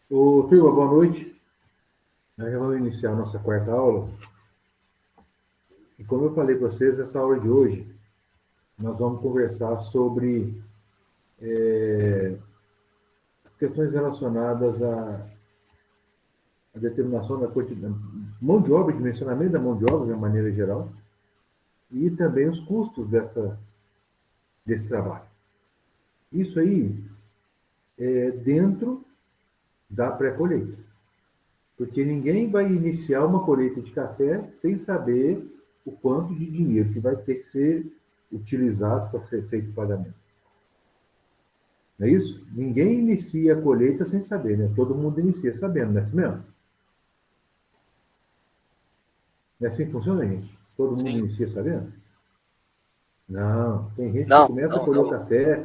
Ô, turma, boa noite. Nós já vamos iniciar a nossa quarta aula. E como eu falei para vocês, essa aula de hoje, nós vamos conversar sobre as questões relacionadas à determinação da mão de obra, dimensionamento da mão de obra, de uma maneira geral, e também os custos desse trabalho. Isso aí é dentro da pré-colheita. Porque ninguém vai iniciar uma colheita de café sem saber o quanto de dinheiro que vai ter que ser utilizado para ser feito o pagamento. Não é isso? Ninguém inicia a colheita sem saber, né? Todo mundo inicia sabendo, não é assim mesmo? Não é assim que funciona, gente? Todo mundo Sim. inicia sabendo? Não, tem gente que Não, começa a não, colher o não. café,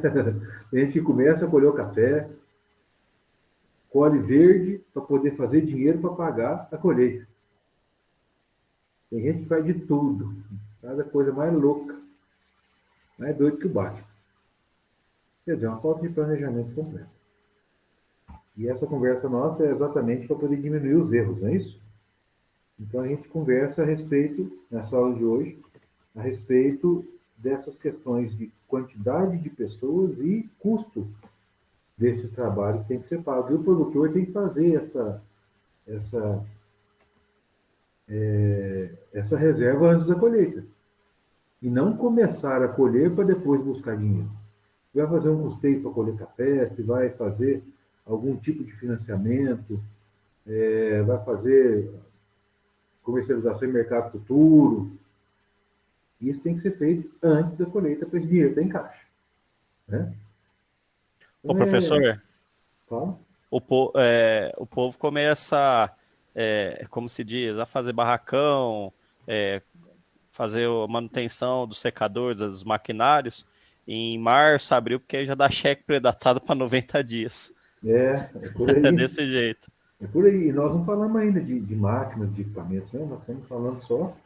tem gente que começa a colher o café, colhe verde para poder fazer dinheiro para pagar a colheita. Tem gente que faz de tudo, cada coisa mais louca, mais doido que o Batman. Quer dizer, uma falta de planejamento completo. E essa conversa nossa é exatamente para poder diminuir os erros, não é isso? Então a gente conversa a respeito, nessa aula de hoje, a respeito dessas questões de quantidade de pessoas e custo desse trabalho que tem que ser pago. E o produtor tem que fazer essa, essa reserva antes da colheita. E não começar a colher para depois buscar dinheiro. Se vai fazer um custeio para colher café, se vai fazer algum tipo de financiamento, vai fazer comercialização em mercado futuro. Isso tem que ser feito antes da colheita para esse dinheiro estar em caixa. Né? Ô, Então, professor, fala. o povo começa, como se diz, a fazer barracão, é, fazer a manutenção dos secadores, dos maquinários, em março, abril, porque aí já dá cheque predatado para 90 dias. É por É aí. desse jeito. É por aí. E nós não falamos ainda de máquinas, de equipamentos, né? Nós estamos falando só.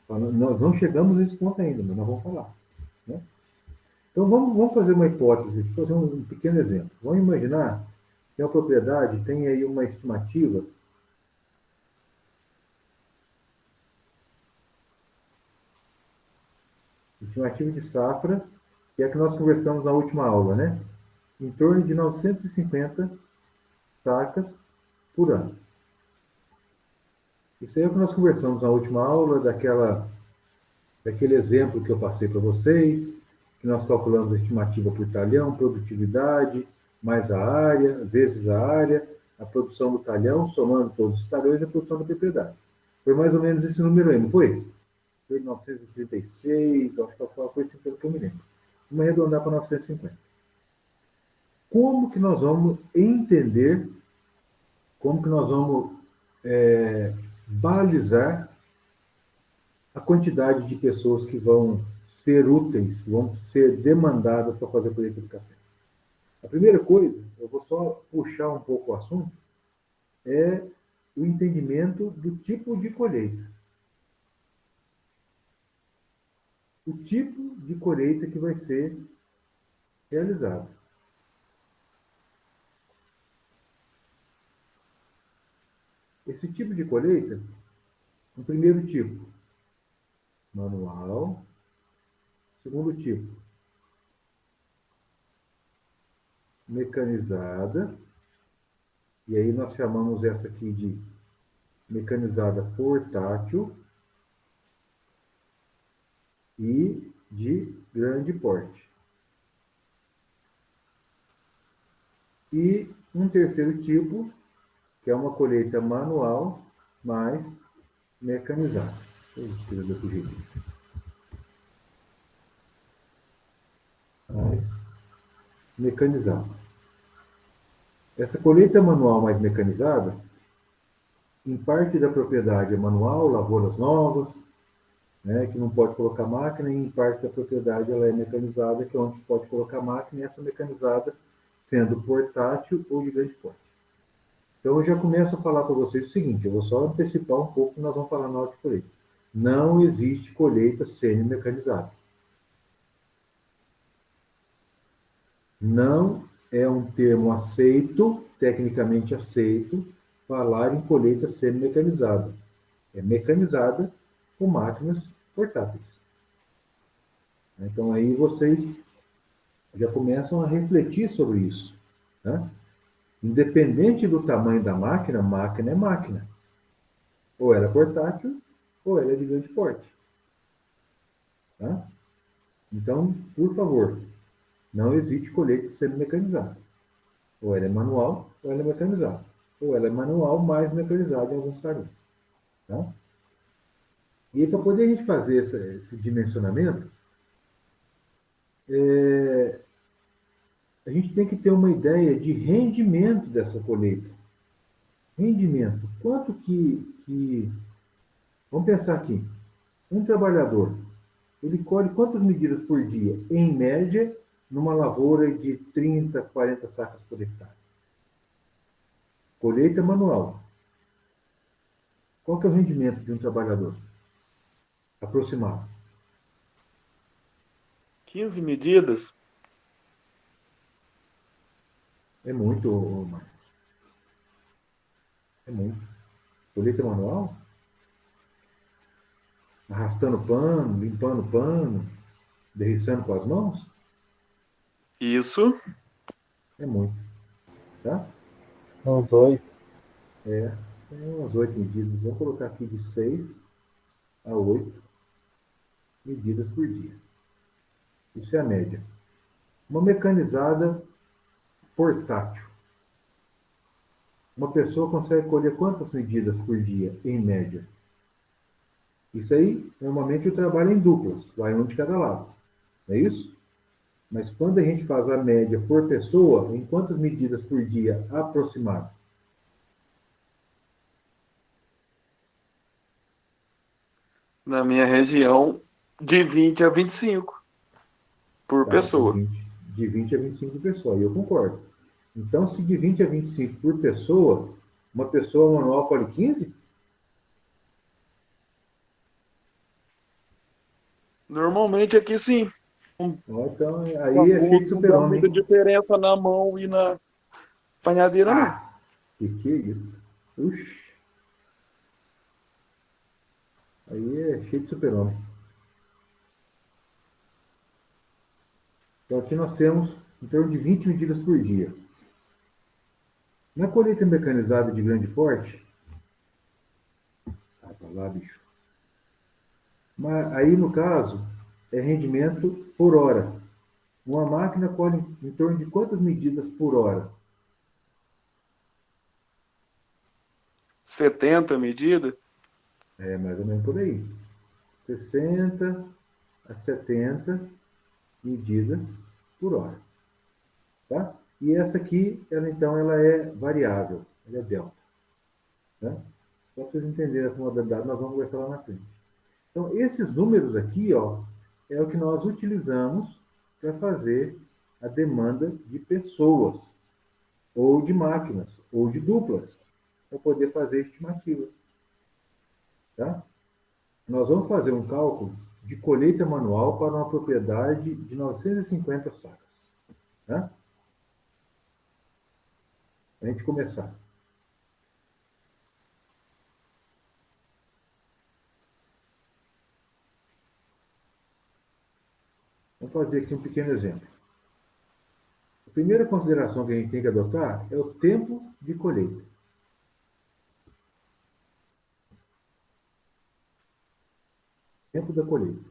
Nós não chegamos nesse ponto ainda, mas nós vamos falar. Né? Então vamos fazer uma hipótese, fazer um pequeno exemplo. Vamos imaginar que a propriedade tem aí uma estimativa de safra, que é a que nós conversamos na última aula, né? Em torno de 950 sacas por ano. Isso aí é o que nós conversamos na última aula, daquele exemplo que eu passei para vocês, que nós calculamos a estimativa por talhão, produtividade, mais a área, vezes a área, a produção do talhão, somando todos os talhões e a produção da propriedade. Foi mais ou menos esse número aí, não foi? Foi 936, acho que foi assim pelo que eu me lembro. Vamos arredondar para 950. Como que nós vamos entender, como que nós vamos balizar a quantidade de pessoas que vão ser úteis, vão ser demandadas para fazer a colheita do café? A primeira coisa, eu vou só puxar um pouco o assunto, é o entendimento do tipo de colheita. O tipo de colheita que vai ser realizado. Esse tipo de colheita, o primeiro tipo, manual. Segundo tipo, mecanizada. E aí nós chamamos essa aqui de mecanizada portátil e de grande porte. E um terceiro tipo, que é uma colheita manual, mais mecanizada. Deixa eu escrever desse jeito. Mais mecanizada. Essa colheita manual mais mecanizada, em parte da propriedade é manual, lavouras novas, né, que não pode colocar máquina, e em parte da propriedade ela é mecanizada, que é onde pode colocar máquina, e essa mecanizada sendo portátil ou de grande porte. Então eu já começo a falar para vocês o seguinte, eu vou só antecipar um pouco que nós vamos falar na hora de colheita. Não existe colheita semi-mecanizada. Não é um termo aceito, tecnicamente aceito, falar em colheita semi-mecanizada. É mecanizada com máquinas portáteis. Então aí vocês já começam a refletir sobre isso. Né? Independente do tamanho da máquina, máquina é máquina. Ou ela é portátil, ou ela é de grande porte. Tá? Então, por favor, não existe colheita semi-mecanizada. Ou ela é manual, ou ela é mecanizada. Ou ela é manual mais mecanizada em alguns casos. Tá? E para poder a gente fazer esse dimensionamento, a gente tem que ter uma ideia de rendimento dessa colheita. Rendimento. Quanto que. Vamos pensar aqui. Um trabalhador, ele colhe quantas medidas por dia? Em média, numa lavoura de 30, 40 sacas por hectare. Colheita manual. Qual que é o rendimento de um trabalhador? Aproximado. 15 medidas? É muito, Marcos. É muito. Colheita manual? Arrastando pano, limpando pano, derriçando com as mãos? Isso. É muito. Tá? Uns 8. Tem umas 8 medidas. Vou colocar aqui de 6 a 8 medidas por dia. Isso é a média. Uma mecanizada portátil. Uma pessoa consegue colher quantas medidas por dia, em média? Isso aí, normalmente, eu trabalho em duplas, vai um de cada lado. Não é isso? Mas quando a gente faz a média por pessoa, em quantas medidas por dia aproximado? Na minha região, de 20 a 25 por Tá, pessoa. de 20 a 25 pessoas, e eu concordo. Então, se de 20 a 25 por pessoa, uma pessoa manual colhe 15? Normalmente aqui sim. Então, aí é cheio de Não dá super-homem. muita diferença na mão e na panhadeira, não. Ah, que é isso? Uxi. Aí é cheio de super-homem. Então, aqui nós temos em torno de 20 medidas por dia. Na colheita mecanizada de grande porte, sai pra lá, bicho. Mas aí, no caso, é rendimento por hora. Uma máquina colhe em torno de quantas medidas por hora? 70 medidas? É mais ou menos por aí. 60 a 70 medidas por hora. Tá? E essa aqui, ela é variável, ela é delta. Tá? Só para vocês entenderem essa modalidade, nós vamos conversar lá na frente. Então, esses números aqui, ó, é o que nós utilizamos para fazer a demanda de pessoas, ou de máquinas, ou de duplas, para poder fazer estimativa. Tá? Nós vamos fazer um cálculo de colheita manual para uma propriedade de 950 sacas. Tá? Para a gente começar. Vamos fazer aqui um pequeno exemplo. A primeira consideração que a gente tem que adotar é o tempo de colheita. Tempo da colheita.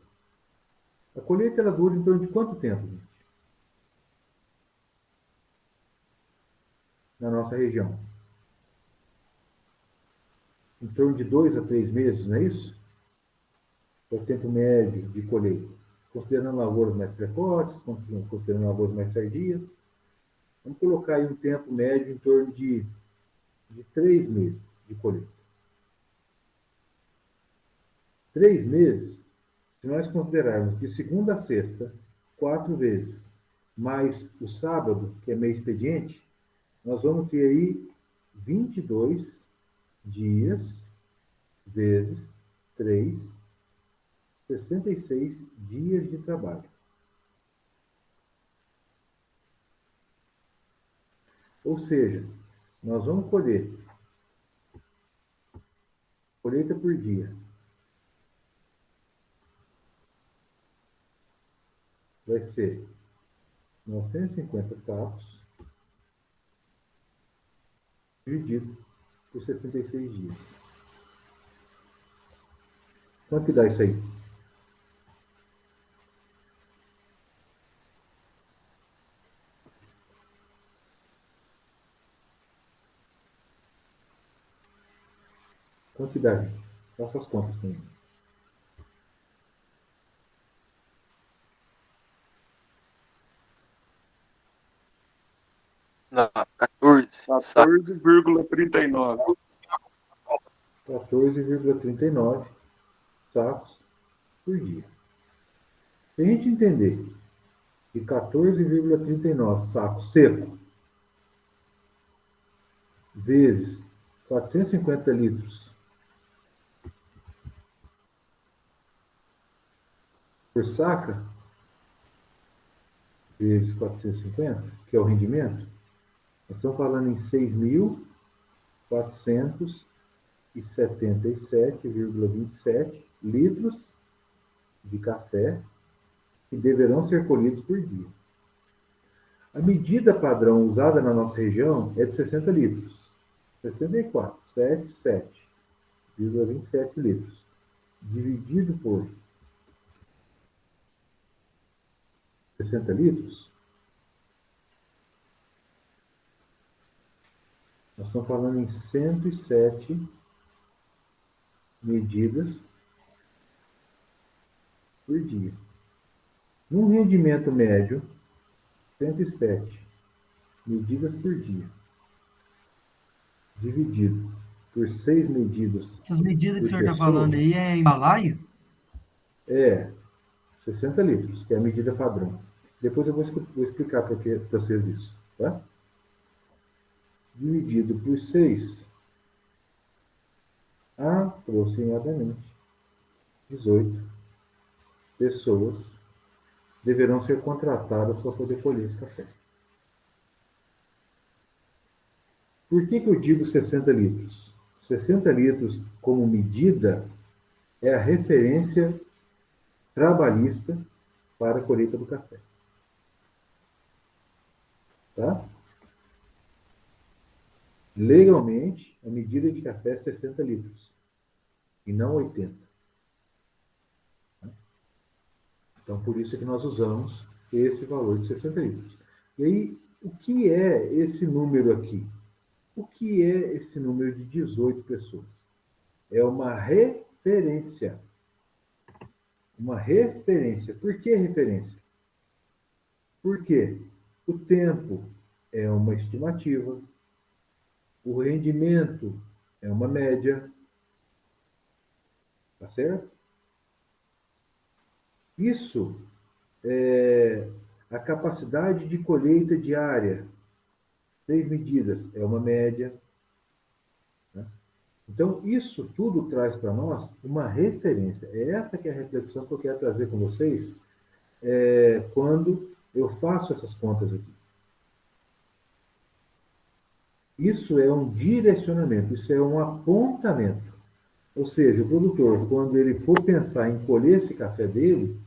A colheita ela dura em torno de quanto tempo, gente? Na nossa região? Em torno de 2 a 3 meses, não é isso? É o tempo médio de colheita. Considerando lavouras mais precoces, considerando lavouras mais tardias. Vamos colocar aí um tempo médio em torno de 3 meses de colheita. 3 meses, se nós considerarmos de segunda a sexta, 4 vezes, mais o sábado, que é meio expediente, nós vamos ter aí 22 dias vezes 3, 66 dias de trabalho. Ou seja, nós vamos colher colheita por dia. Vai ser 950 sacos dividido por 66 dias. Quanto que dá isso aí? Quanto que dá, gente? Faça as contas comigo. Não, 14 sacos. 14,39. 14,39 sacos por dia. Se a gente entender que 14,39 sacos seco vezes 450 litros por saca, vezes 450, que é o rendimento, nós estamos falando em 6.477,27 litros de café que deverão ser colhidos por dia. A medida padrão usada na nossa região é de 60 litros. 64,77,27 litros. Dividido por 60 litros, nós estamos falando em 107 medidas por dia. Num rendimento médio, 107 medidas por dia, dividido por 6 medidas. Essas medidas que o por senhor está pessoa, falando aí é em balaio? É 60 litros, que é a medida padrão. Depois eu vou explicar para vocês isso, tá? Dividido por 6, aproximadamente 18 pessoas deverão ser contratadas para poder colher esse café. Por que eu digo 60 litros? 60 litros, como medida, é a referência trabalhista para a colheita do café. Tá? Legalmente, a medida de café é 60 litros e não 80. Então, por isso que nós usamos esse valor de 60 litros. E aí, o que é esse número aqui? O que é esse número de 18 pessoas? É uma referência. Uma referência. Por que referência? Porque o tempo é uma estimativa, o rendimento é uma média, tá certo? Isso é a capacidade de colheita diária, 6 medidas, é uma média. Né? Então, isso tudo traz para nós uma referência. É essa que é a reflexão que eu quero trazer com vocês quando eu faço essas contas aqui. Isso é um direcionamento, isso é um apontamento. Ou seja, o produtor, quando ele for pensar em colher esse café dele,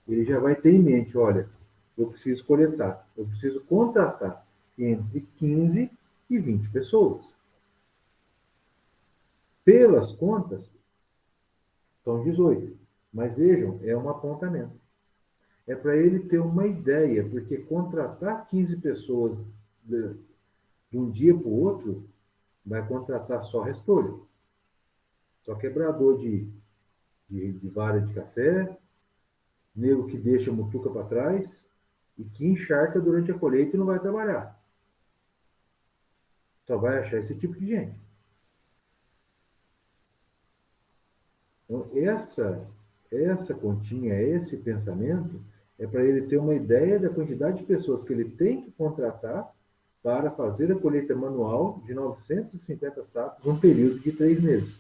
ele já vai ter em mente, olha, eu preciso coletar, eu preciso contratar entre 15 e 20 pessoas. Pelas contas, são 18. Mas vejam, é um apontamento. É para ele ter uma ideia, porque contratar 15 pessoas de um dia para o outro, vai contratar só restolho, só quebrador de vara de café, nego que deixa a mutuca para trás e que encharca durante a colheita e não vai trabalhar. Só vai achar esse tipo de gente. Então, essa continha, esse pensamento, é para ele ter uma ideia da quantidade de pessoas que ele tem que contratar para fazer a colheita manual de 950 sacos num período de 3 meses.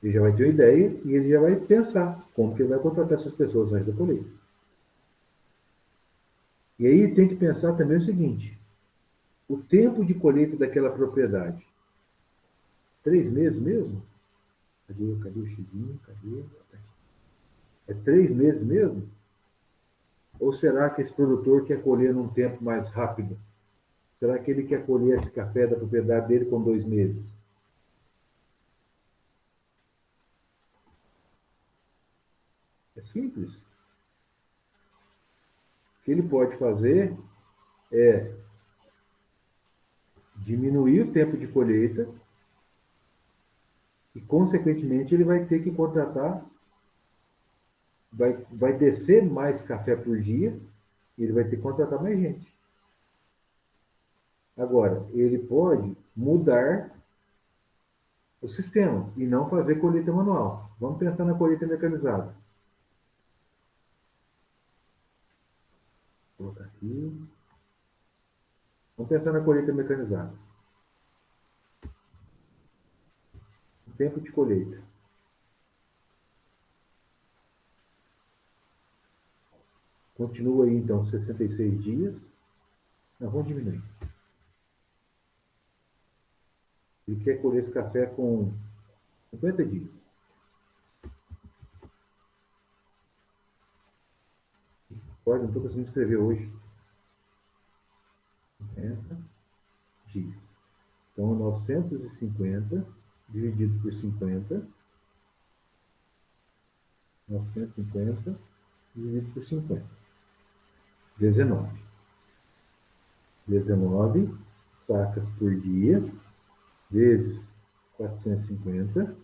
Ele já vai ter uma ideia e ele já vai pensar como que ele vai contratar essas pessoas antes da colheita. E aí tem que pensar também o seguinte: o tempo de colheita daquela propriedade. 3 meses mesmo? Cadê o Chivinho? Cadê? É 3 meses mesmo? Ou será que esse produtor quer colher num tempo mais rápido? Será que ele quer colher esse café da propriedade dele com 2 meses? É simples. O que ele pode fazer é diminuir o tempo de colheita e, consequentemente, ele vai ter que contratar, vai descer mais café por dia e ele vai ter que contratar mais gente. Agora, ele pode mudar o sistema e não fazer colheita manual. Vamos pensar na colheita mecanizada. Vou colocar aqui. Vamos pensar na colheita mecanizada. O tempo de colheita. Continua aí, então, 66 dias. Não, vamos diminuir. Ele quer colher esse café com 50 dias. Pode, não estou conseguindo escrever hoje. 50 dias. Então, 950 dividido por 50. 950 dividido por 50. 19. 19 sacas por dia, vezes 450,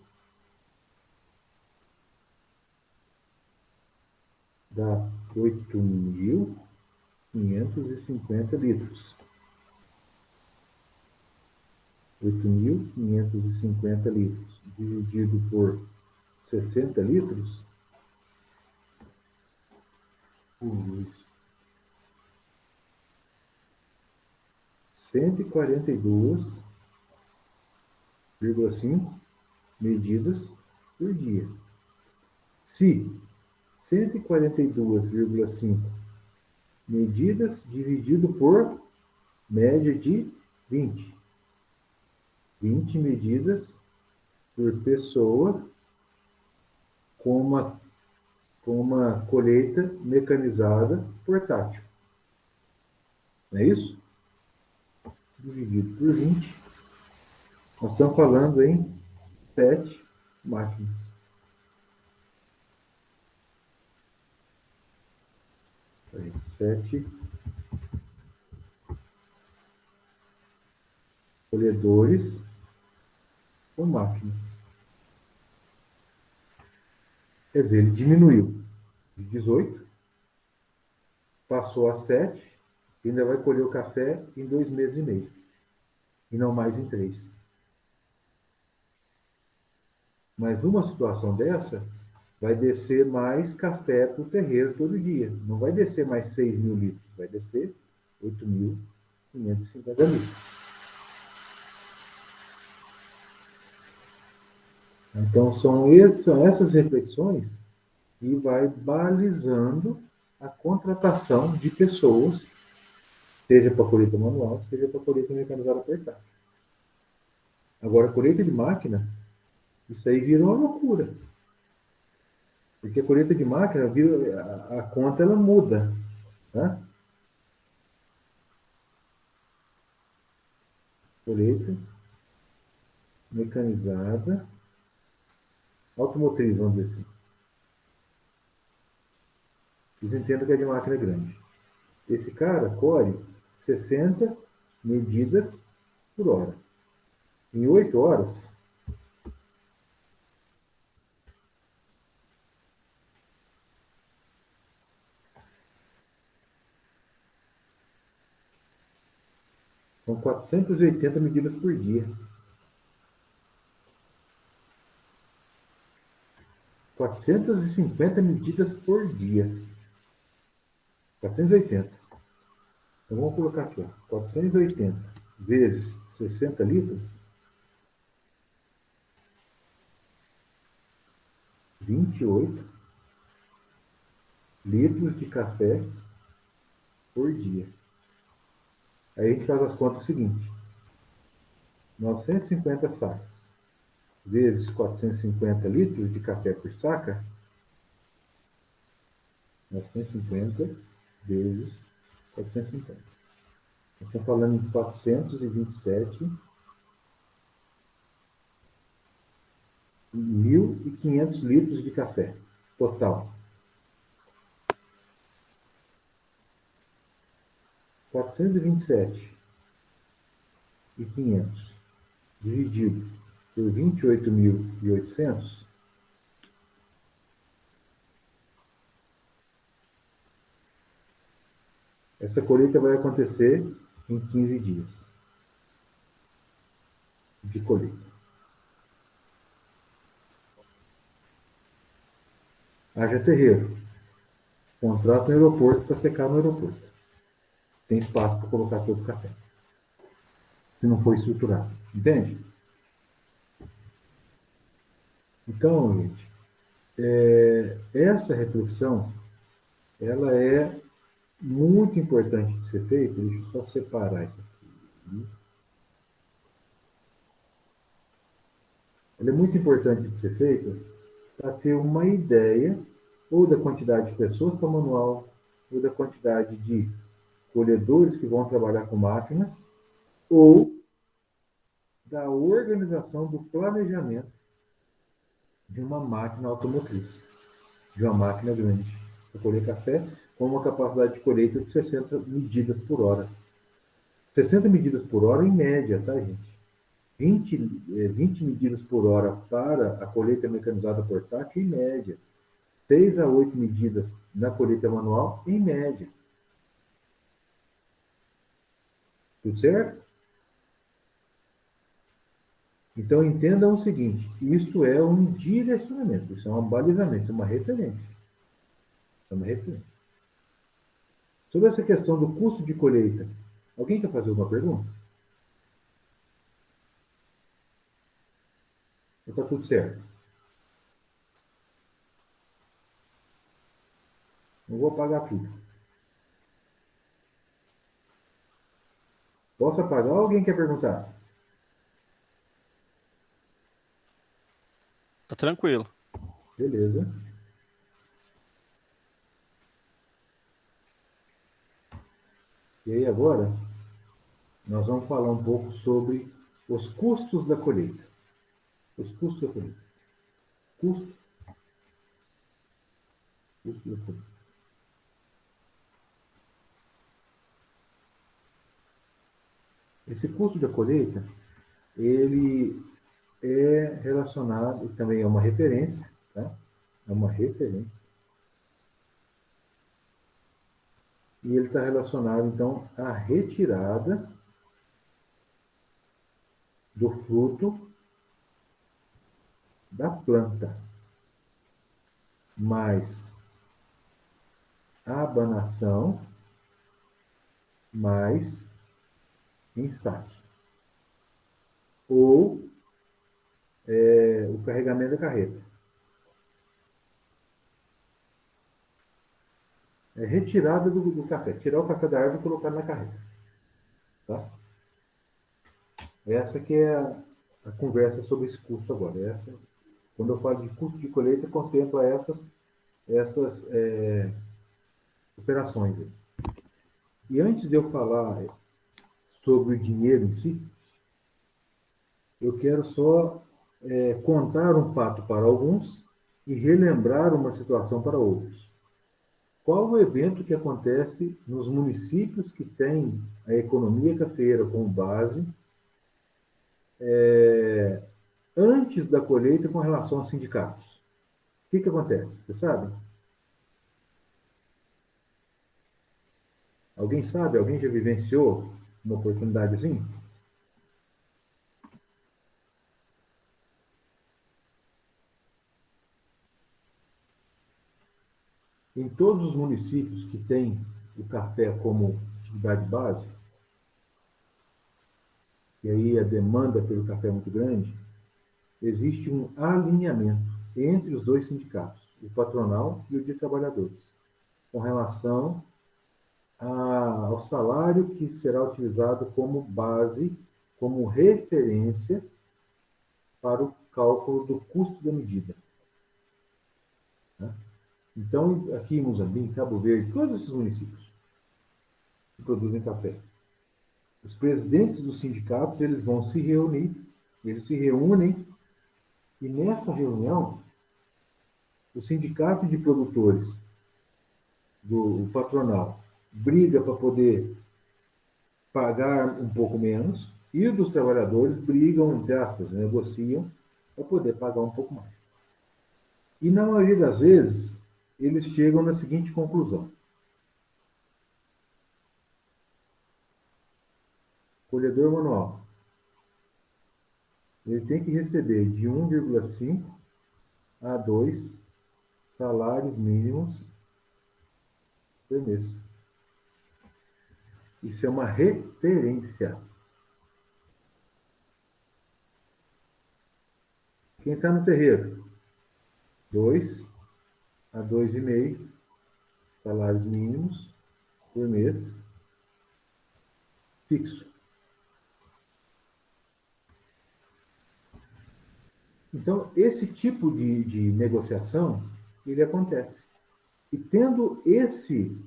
dá 8.550 litros. 8.550 litros dividido por 60 litros, isso. 142,5 medidas por dia. Se 142,5 medidas dividido por média de 20. 20 medidas por pessoa com uma colheita mecanizada portátil. Não é isso? Dividido por 20. Nós estamos falando em 7 máquinas. Aí, 7 colhedores ou máquinas. Quer dizer, ele diminuiu de 18, passou a 7, e ainda vai colher o café em 2 meses e meio. E não mais em 3. Mas numa situação dessa, vai descer mais café para o terreiro todo dia. Não vai descer mais 6.000 litros, vai descer 8.550 litros. Então, são essas reflexões que vai balizando a contratação de pessoas, seja para colheita manual, seja para colheita mecanizada portátil. Agora, colheita de máquina, isso aí virou uma loucura. Porque a colheita de máquina, a conta ela muda. Tá? Colheita mecanizada automotriz, vamos dizer assim. Vocês entendem que é de máquina grande. Esse cara colhe 60 medidas por hora. Em 8 horas, são 480 medidas por dia. 450 medidas por dia. 480. Então vamos colocar aqui, ó, 480 vezes 60 litros, 28 litros de café por dia. Aí a gente faz as contas seguinte: 950 sacas vezes 450 litros de café por saca, 950 vezes 450. Nós estamos falando em 427.500 litros de café total. 427.500 dividido por 28.800, essa colheita vai acontecer em 15 dias de colheita. Haja terreiro. Contrata um aeroporto para secar no aeroporto. Tem espaço para colocar todo o café. Se não for estruturado. Entende? Então, gente, essa reflexão, ela é muito importante de ser feita. Deixa eu só separar isso aqui. Ela é muito importante de ser feita para ter uma ideia ou da quantidade de pessoas para o manual, ou da quantidade de colhedores que vão trabalhar com máquinas, ou da organização do planejamento de uma máquina automotriz, de uma máquina grande, para colher café com uma capacidade de colheita de 60 medidas por hora. 60 medidas por hora em média, tá, gente? 20 medidas por hora para a colheita mecanizada portátil, em média. 6 a 8 medidas na colheita manual, em média. Tudo certo? Então, entendam o seguinte: isto é um direcionamento, isso é um balizamento, isso é uma referência. É uma referência. Sobre essa questão do custo de colheita, alguém quer fazer alguma pergunta? Está tudo certo? Não vou apagar tudo. Posso apagar ou alguém quer perguntar? Tá tranquilo. Beleza. E aí agora, nós vamos falar um pouco sobre os custos da colheita. Os custos da colheita. Custo. Custo da colheita. Esse custo da colheita, ele é relacionado, também é uma referência, tá? É uma referência. E ele está relacionado, então, à retirada do fruto da planta, mais a abanação, mais ensaque. Ou o carregamento da carreta. É retirada do café. Tirar o café da árvore e colocar na carreta. Tá? Essa que é a conversa sobre esse custo agora. Essa, quando eu falo de custo de colheita, contempla essas operações. E antes de eu falar sobre o dinheiro em si, eu quero só contar um fato para alguns e relembrar uma situação para outros. Qual o evento que acontece nos municípios que têm a economia cafeeira como base antes da colheita com relação aos sindicatos? O que acontece? Você sabe? Alguém sabe? Alguém já vivenciou uma oportunidadezinha? Em todos os municípios que têm o café como atividade base, e aí a demanda pelo café é muito grande, existe um alinhamento entre os dois sindicatos, o patronal e o de trabalhadores, com relação ao salário que será utilizado como base, como referência para o cálculo do custo da medida. Tá? Então, aqui em Moçambique, Cabo Verde, todos esses municípios que produzem café, os presidentes dos sindicatos, eles vão se reunir, eles se reúnem, e nessa reunião, o sindicato de produtores do patronal briga para poder pagar um pouco menos, e os dos trabalhadores brigam, entre aspas, negociam para poder pagar um pouco mais. E na maioria das vezes, eles chegam na seguinte conclusão: colhedor manual, ele tem que receber de 1,5 a 2 salários mínimos por mês. Isso é uma referência. Quem está no terreiro? 2 a 2,5 salários mínimos por mês, fixo. Então, esse tipo de negociação, ele acontece. E tendo esse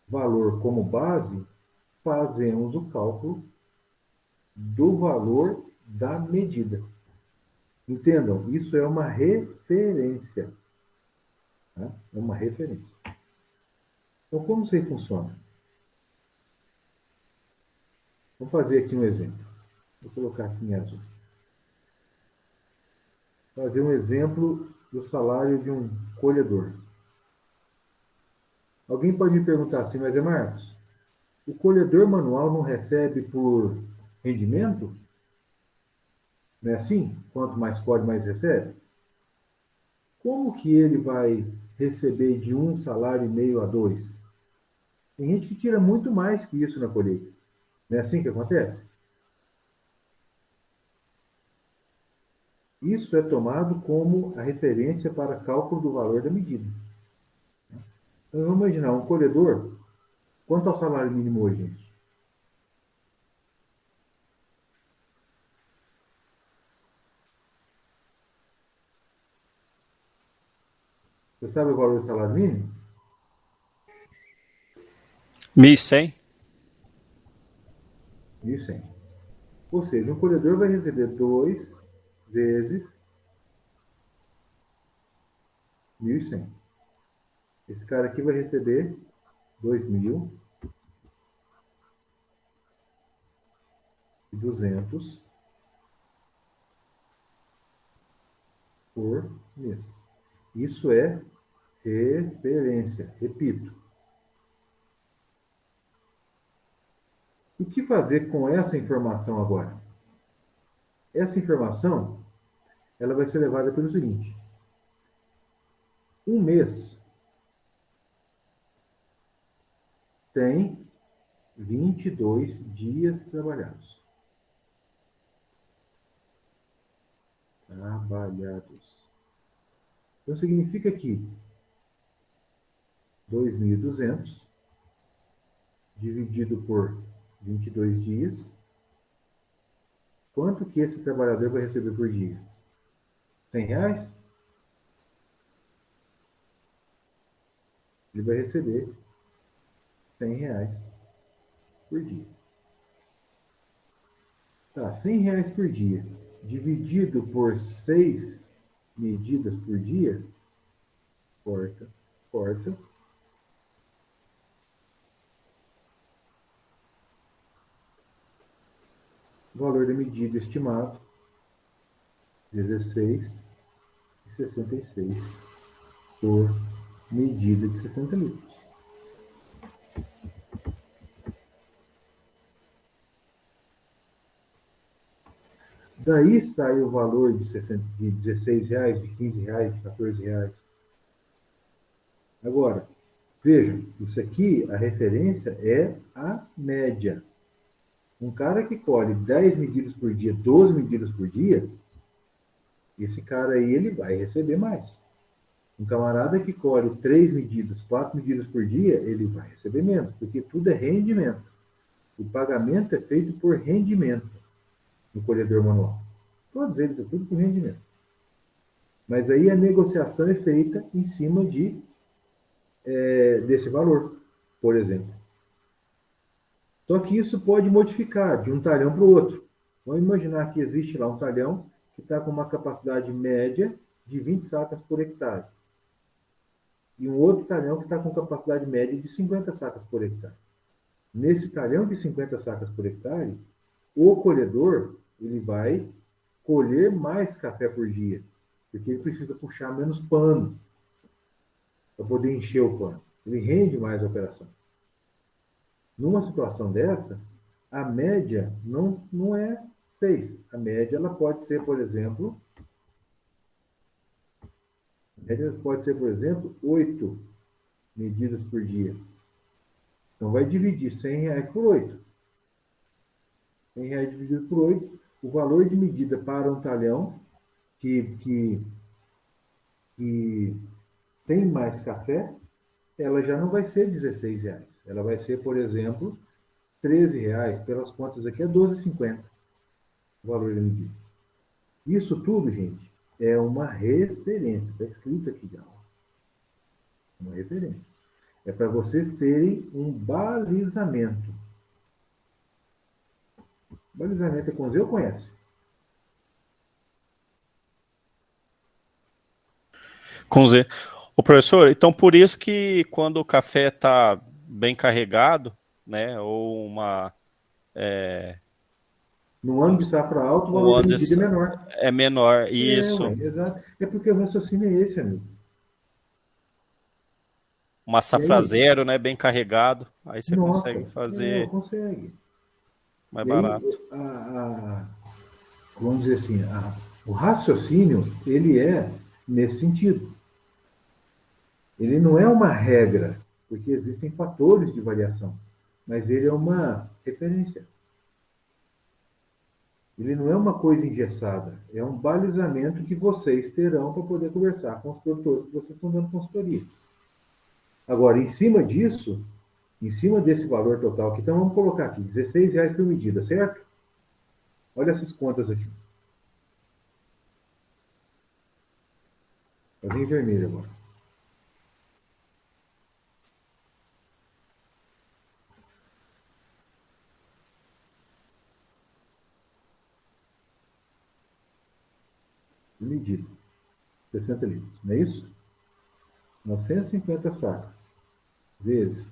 valor como base, fazemos o cálculo do valor da medida. Entendam, isso é uma referência. Tá? É uma referência. Então, como isso aí funciona? Vou fazer aqui um exemplo. Vou colocar aqui em azul. Fazer um exemplo do salário de um colhedor. Alguém pode me perguntar assim, mas Marcos, o colhedor manual não recebe por rendimento? Não é assim? Quanto mais colhe, mais recebe? Como que ele vai receber de 1,5 salário a 2? Tem gente que tira muito mais que isso na colheita. Não é assim que acontece? Isso é tomado como a referência para cálculo do valor da medida. Então, vamos imaginar um colhedor. Quanto ao salário mínimo hoje, gente? Você sabe o valor do salário mínimo? 1.100? 1.100. Ou seja, um colhedor vai receber 2 vezes 1.100. Esse cara aqui vai receber 2.200 por mês. Isso é referência. Repito. O que fazer com essa informação agora? Essa informação, ela vai ser levada pelo seguinte: um mês tem 22 dias trabalhados. Então significa que 2.200 dividido por 22 dias, quanto que esse trabalhador vai receber por dia? R$100? Ele vai receber R$100 por dia. Tá, R$100 por dia, dividido por 6 medidas por dia, corta. O valor da medida estimado, 16,66 por medida de 60 litros. Daí sai o valor de R$16, de R$15, de R$14. Agora, vejam, isso aqui, a referência é a média. Um cara que colhe 10 medidas por dia, 12 medidas por dia, esse cara aí ele vai receber mais. Um camarada que colhe 3 medidas, 4 medidas por dia, ele vai receber menos, porque tudo é rendimento. O pagamento é feito por rendimento no colhedor manual. Todos eles é tudo por rendimento. Mas aí a negociação é feita em cima desse valor, por exemplo. Só que isso pode modificar de um talhão para o outro. Vamos imaginar que existe lá um talhão que está com uma capacidade média de 20 sacas por hectare. E um outro talhão que está com capacidade média de 50 sacas por hectare. Nesse talhão de 50 sacas por hectare, o colhedor ele vai colher mais café por dia, porque ele precisa puxar menos pano para poder encher o pano. Ele rende mais a operação. Numa situação dessa, a média não é 6. A média ela pode ser, por exemplo, 8 medidas por dia. Então, vai dividir R$100 por 8. R$100 dividido por 8, o valor de medida para um talhão que tem mais café, ela já não vai ser R$16. Ela vai ser, por exemplo, R$13. Pelas contas aqui, é R$12,50 o valor da medida. Isso tudo, gente, é uma referência. Está escrito aqui já. Uma referência. É para vocês terem um balizamento. Balizamento é com Z ou conhece? Com Z. O professor, então por isso que quando o café está bem carregado, né, ou No ano de safra alta, o um valor ano da medida é menor. é menor, Ué, isso, exato. É porque o raciocínio é esse, amigo. uma E safra aí, zero, né, bem carregado, aí você nossa, consegue fazer consegue. mais E aí, barato. vamos dizer assim, o raciocínio, ele é nesse sentido. Ele não é uma regra, porque existem fatores de variação, mas ele é uma referência. Ele não é uma coisa engessada, é um balizamento que vocês terão para poder conversar com os produtores que vocês estão dando consultoria. Agora, em cima disso, em cima desse valor total aqui, então vamos colocar aqui, R$16 por medida, certo? Olha essas contas aqui. Fazer em vermelho agora. Medida. 60 litros, não é isso? 950 sacas vezes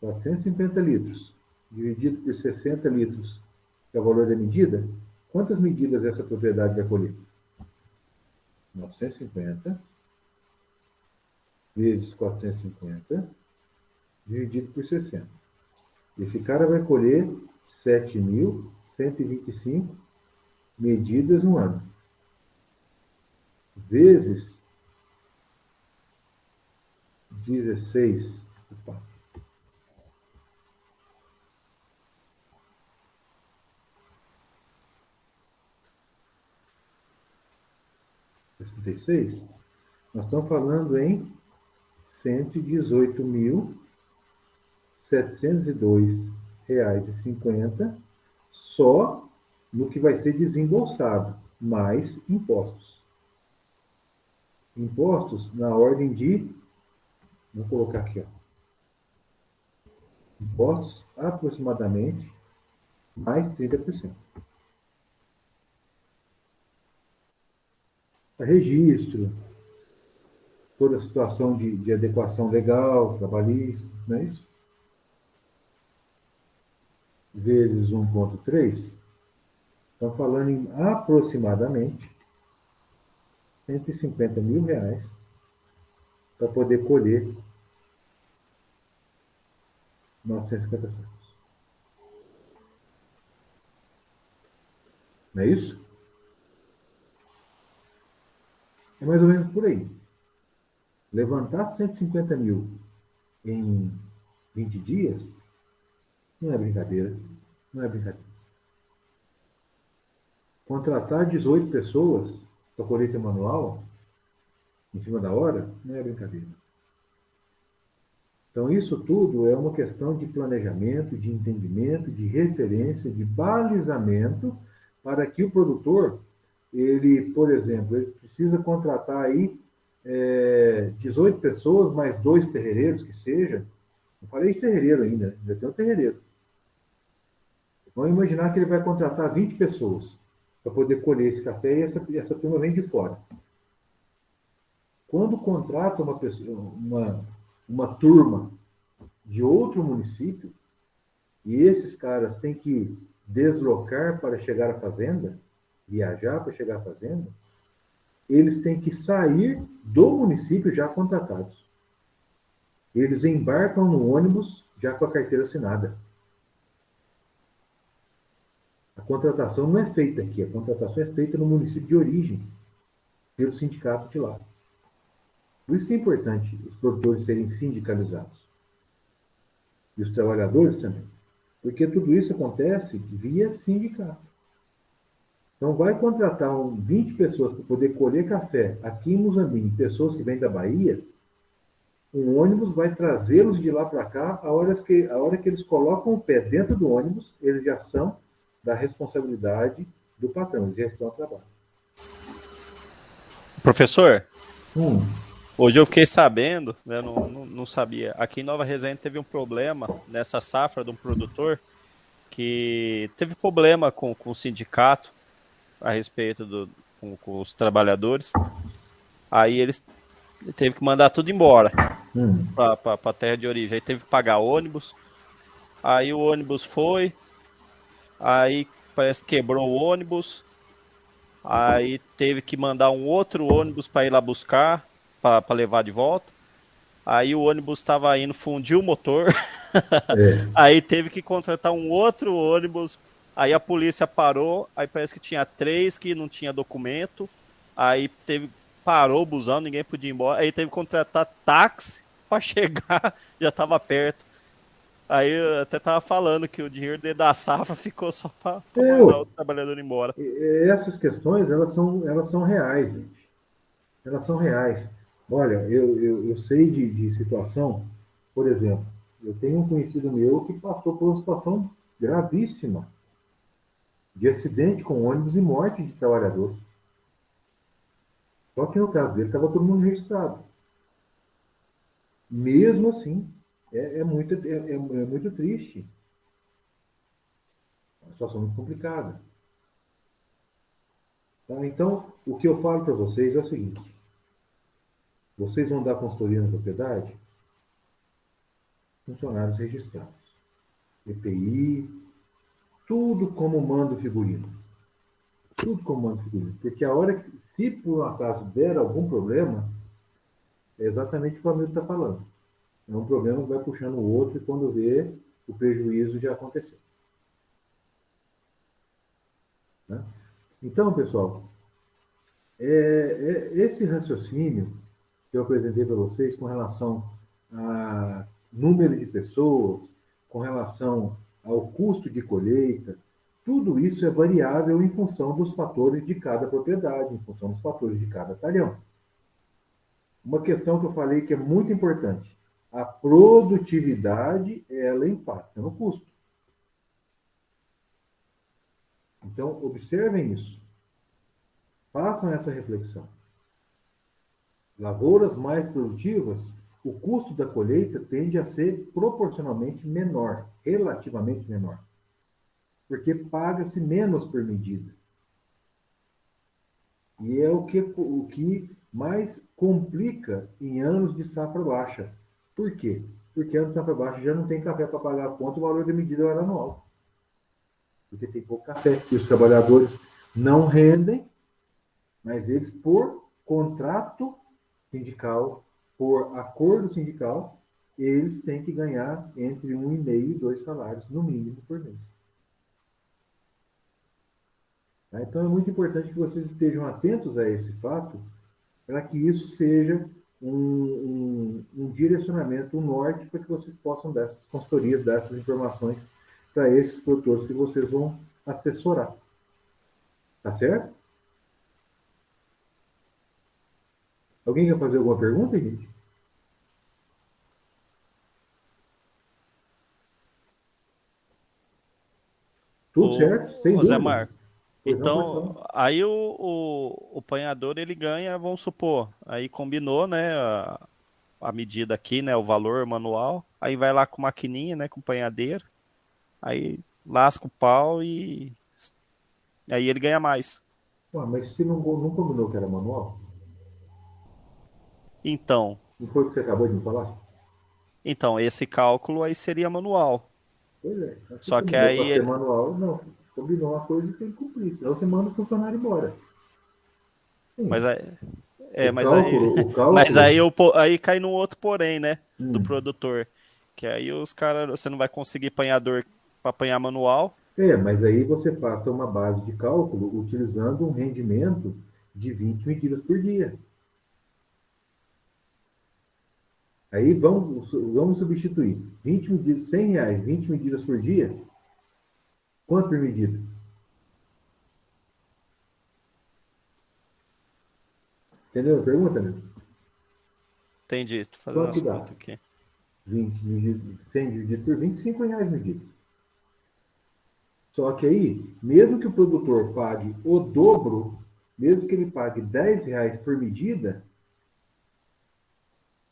450 litros, dividido por 60 litros, que é o valor da medida, quantas medidas essa propriedade vai colher? 950 vezes 450, dividido por 60. Esse cara vai colher 7.125 medidas no ano. Vezes 16. Opa. Nós estamos falando em R$118.702,50 só no que vai ser desembolsado, mais impostos. Impostos na ordem de, vou colocar aqui, ó, impostos aproximadamente mais 30%. Registro, toda a situação de adequação legal, trabalhista, não é isso? Vezes 1,3, estão falando em aproximadamente R$150 mil para poder colher 950 sacos. Não é isso? É mais ou menos por aí. Levantar 150 mil em 20 dias não é brincadeira. Não é brincadeira. Contratar 18 pessoas para colheita manual em cima da hora, não é brincadeira. Então, isso tudo é uma questão de planejamento, de entendimento, de referência, de balizamento, para que o produtor, ele, por exemplo, ele precisa contratar aí 18 pessoas, mais 2 terreireiros, que seja. Não falei de terreireiro ainda tem um terreireiro. Vamos imaginar que ele vai contratar 20 pessoas para poder colher esse café e essa turma vem de fora. Quando contrata uma turma de outro município, e esses caras têm que deslocar para chegar à fazenda, viajar para chegar à fazenda, eles têm que sair do município já contratados. Eles embarcam no ônibus já com a carteira assinada. A contratação não é feita aqui, a contratação é feita no município de origem, pelo sindicato de lá. Por isso que é importante os produtores serem sindicalizados. E os trabalhadores também. Porque tudo isso acontece via sindicato. Então, vai contratar 20 pessoas para poder colher café aqui em Muzambinho, pessoas que vêm da Bahia, um ônibus vai trazê-los de lá para cá, a hora que eles colocam o pé dentro do ônibus, eles já são da responsabilidade do patrão, eles já estão a trabalho. Professor, Hum, hoje eu fiquei sabendo, né, não sabia, aqui em Nova Resende teve um problema nessa safra de um produtor que teve problema com o sindicato a respeito com os trabalhadores. Aí eles teve que mandar tudo embora para a terra de origem. Aí teve que pagar ônibus. Aí o ônibus foi. Aí parece que quebrou o ônibus. Aí teve que mandar um outro ônibus para ir lá buscar, para levar de volta. Aí o ônibus estava indo, fundiu o motor. Aí teve que contratar um outro ônibus. Aí a polícia parou. Aí parece que tinha 3 que não tinha documento. Aí parou o busão, ninguém podia ir embora. Aí teve que contratar táxi para chegar, já estava perto. Aí eu até tava falando que o dinheiro da safra ficou só para mandar os trabalhadores embora. essas questões, elas são reais, gente. Elas são reais. Olha, eu sei de situação, por exemplo, eu tenho um conhecido meu que passou por uma situação gravíssima de acidente com ônibus e morte de trabalhador. Só que no caso dele estava todo mundo registrado. Mesmo assim, é muito triste. É uma situação muito complicada. Tá? Então, o que eu falo para vocês é o seguinte: vocês vão dar consultoria na propriedade? Funcionários registrados. EPI, tudo como manda o figurino. Tudo como manda o figurino. Porque a hora que, se por um acaso der algum problema, é exatamente o que o amigo está falando. É um problema que vai puxando o outro e quando vê, o prejuízo já aconteceu. Né? Então, pessoal, esse raciocínio que eu apresentei para vocês com relação a número de pessoas, com relação ao custo de colheita, tudo isso é variável em função dos fatores de cada propriedade, em função dos fatores de cada talhão. Uma questão que eu falei que é muito importante: a produtividade, ela impacta no custo. Então, observem isso. Façam essa reflexão. Lavouras mais produtivas, o custo da colheita tende a ser proporcionalmente menor, relativamente menor, porque paga-se menos por medida. E é o que mais complica em anos de safra baixa. Por quê? Porque anos de safra baixa já não tem café para pagar a conta, o valor da medida era anual. Porque tem pouco café. E os trabalhadores não rendem, mas eles, por contrato sindical, por acordo sindical, eles têm que ganhar entre 1,5 e 2 salários, no mínimo, por mês. Então, é muito importante que vocês estejam atentos a esse fato, para que isso seja um direcionamento, um norte, para que vocês possam dar essas consultorias, dar essas informações para esses produtores que vocês vão assessorar. Tá certo? Alguém quer fazer alguma pergunta, gente? Tudo certo, sem Ô Zé dúvidas. Marco, Pois não, pode falar. então aí o panhador ele ganha, vamos supor, aí combinou, né, a medida aqui, né, o valor manual, aí vai lá com maquininha, né, com panhadeiro, aí lasca o pau e aí ele ganha mais. Ué, mas se não combinou que era manual, Então, não foi o que você acabou de me falar? então esse cálculo aí seria manual. Pois é, mas se Só que combinou para aí ser manual, não. Combinou uma coisa e tem que cumprir, senão você manda o funcionário embora. mas Sim. aí, O mas aí, cálculo, o mas cálculo, aí, aí cai no outro porém, né, do hum, produtor, que aí os caras, você não vai conseguir apanhador para apanhar manual. mas aí você passa uma base de cálculo utilizando um rendimento de 20 medidas por dia. Aí vamos substituir 20 medidas, R$ 100, 20 medidas por dia. Quanto por medida? Entendeu a pergunta, né? Entendi, tô fazendo Quanto que as dá? contas aqui. 20 dividido, 100 dividido por 20, R$ 5 medida. Só que aí, mesmo que o produtor pague o dobro, mesmo que ele pague R$ 10 por medida,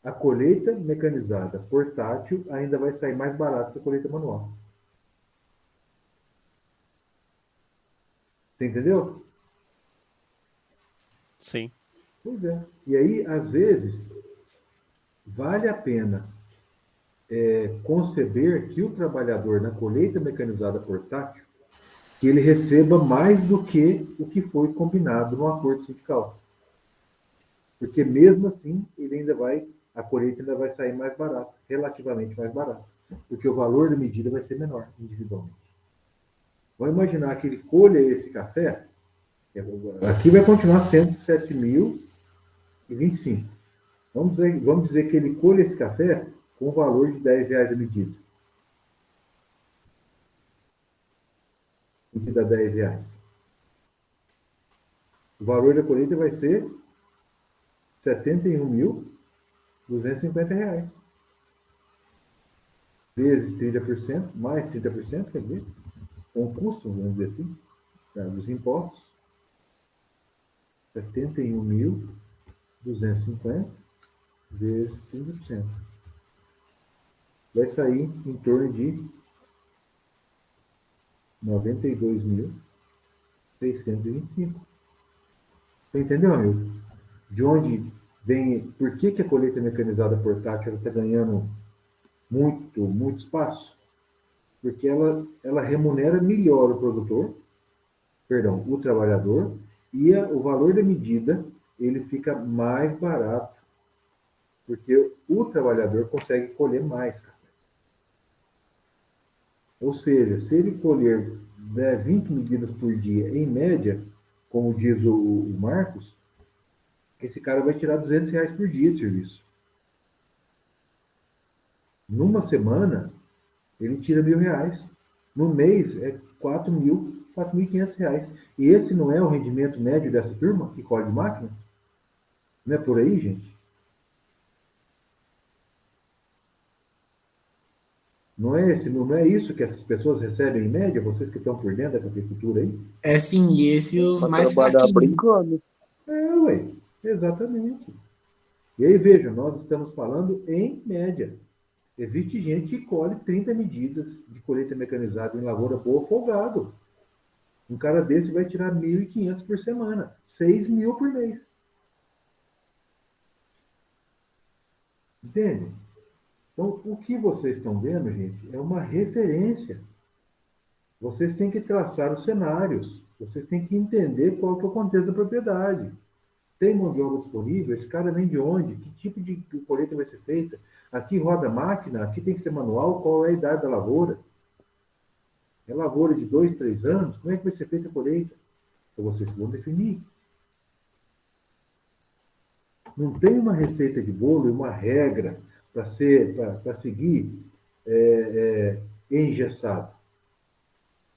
a colheita mecanizada portátil ainda vai sair mais barata que a colheita manual. Você entendeu? Sim, Pois é. E aí, às vezes, vale a pena conceber que o trabalhador na colheita mecanizada portátil que ele receba mais do que o que foi combinado no acordo sindical. Porque mesmo assim, a colheita ainda vai sair mais barata, relativamente mais barata, porque o valor da medida vai ser menor individualmente. Vamos imaginar que ele colha esse café, aqui vai continuar sendo 7.025. Vamos dizer que ele colha esse café com o valor de R$ 10 a medida. Medida R$ 10. O valor da colheita vai ser R$ 71.250. Vezes 30%, mais 30%, quer dizer, com o custo, vamos dizer assim, dos impostos, 71.250 vezes 30%. Vai sair em torno de 92.625. Você entendeu, amigo? De onde vem, por que a colheita mecanizada portátil está ganhando muito espaço? Porque ela remunera melhor o produtor, perdão, o trabalhador, e o valor da medida ele fica mais barato, porque o trabalhador consegue colher mais café. Ou seja, se ele colher 20 medidas por dia, em média, como diz o Marcos, esse cara vai tirar R$ 200 por dia de serviço. Numa semana, ele tira R$ 1.000. No mês, é R$ 4.000, R$ 4.500. E esse não é o rendimento médio dessa turma que colhe de máquina? Não é por aí, gente? Não é isso que essas pessoas recebem em média? Vocês que estão por dentro da cafeicultura aí? É sim, e esses os Pra mais trabalhar fraquinhos. brincando. Ué, exatamente. E aí, veja, nós estamos falando em média. Existe gente que colhe 30 medidas de colheita mecanizada em lavoura boa folgado. Um cara desse vai tirar 1.500 por semana, 6.000 por mês. Entende? Então, o que vocês estão vendo, gente, é uma referência. Vocês têm que traçar os cenários. Vocês têm que entender qual que é o contexto da propriedade. Tem mão de obra disponível? Esse cara vem de onde? Que tipo de colheita vai ser feita? Aqui roda máquina? Aqui tem que ser manual? Qual é a idade da lavoura? É lavoura de 2, 3 anos? Como é que vai ser feita a colheita? Então vocês vão definir. Não tem uma receita de bolo e uma regra para seguir engessado.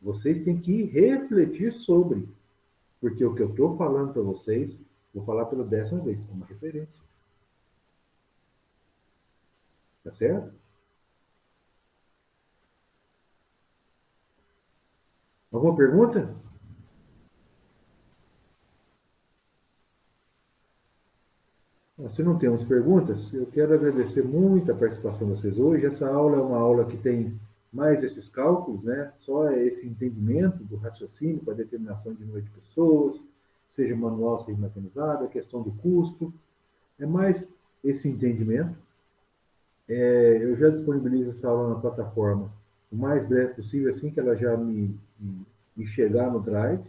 Vocês têm que refletir sobre. Porque o que eu estou falando para vocês, vou falar pela 10ª vez, é uma referência. Tá certo? Alguma pergunta? Se não temos perguntas, eu quero agradecer muito a participação de vocês hoje. Essa aula é uma aula que tem mais esses cálculos, né? Só esse entendimento do raciocínio para a determinação de número de pessoas, seja manual, seja mecanizado, a questão do custo. É mais esse entendimento. Eu já disponibilizo essa aula na plataforma o mais breve possível, assim que ela já me chegar no Drive.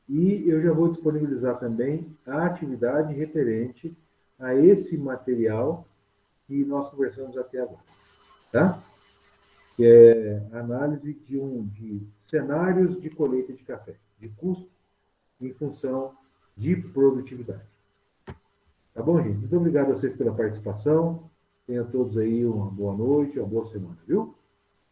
E eu já vou disponibilizar também a atividade referente a esse material que nós conversamos até agora, tá? Que é a análise de cenários de colheita de café, de custo em função de produtividade. Tá bom, gente? Muito obrigado a vocês pela participação. Tenham todos aí uma boa noite, uma boa semana, viu?